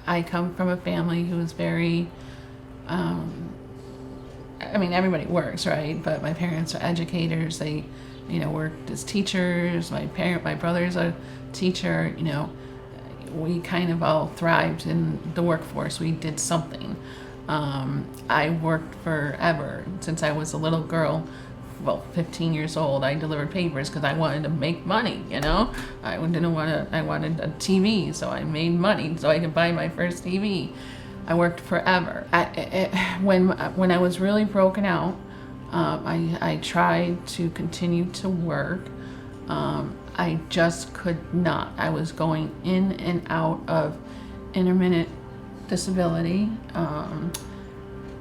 I come from a family who is very, I mean, everybody works, right? But my parents are educators. They, worked as teachers. My brother's a teacher. We kind of all thrived in the workforce. We did something. I worked forever since I was a little girl. Well, 15 years old, I delivered papers because I wanted to make money. I wanted a TV, so I made money so I could buy my first TV. I worked forever. When I was really broken out, I tried to continue to work. I just could not. I was going in and out of intermittent disability,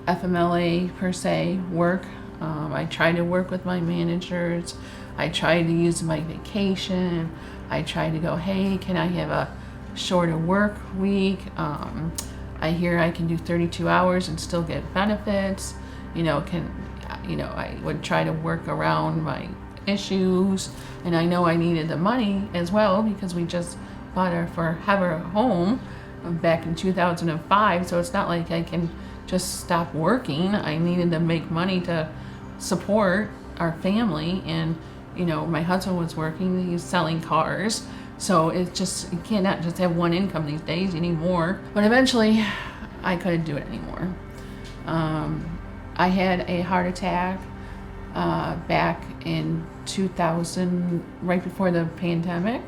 FMLA per se work. I tried to work with my managers. I tried to use my vacation. I tried to go, hey, can I have a shorter work week? I hear I can do 32 hours and still get benefits. I would try to work around my issues. And I know I needed the money as well because we just bought our forever home back in 2005. So it's not like I can just stop working. I needed to make money to support our family. And, my husband was working, he's selling cars. So it's just, you cannot just have one income these days, you need more. But eventually, I couldn't do it anymore. I had a heart attack back in 2000, right before the pandemic.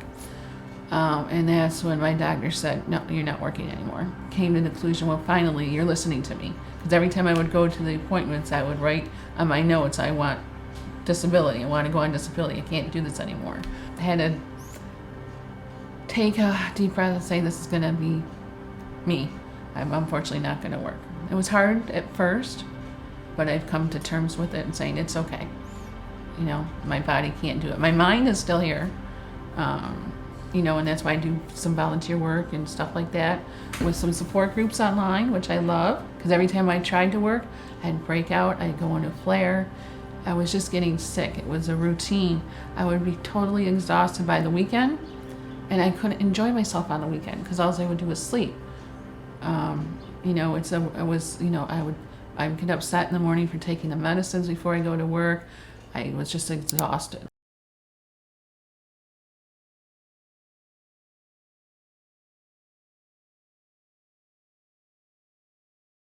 And that's when my doctor said, no, you're not working anymore. Came to the conclusion, well, finally, you're listening to me. Because every time I would go to the appointments, I would write on my notes, I want disability. I want to go on disability. I can't do this anymore. I had to take a deep breath and say, this is going to be me. I'm unfortunately not going to work. It was hard at first, but I've come to terms with it and saying it's okay. My body can't do it. My mind is still here. And that's why I do some volunteer work and stuff like that with some support groups online, which I love, because every time I tried to work, I'd break out, I'd go into a flare. I was just getting sick. It was a routine. I would be totally exhausted by the weekend, and I couldn't enjoy myself on the weekend because all I would do was sleep. I would get upset in the morning for taking the medicines before I go to work. I was just exhausted.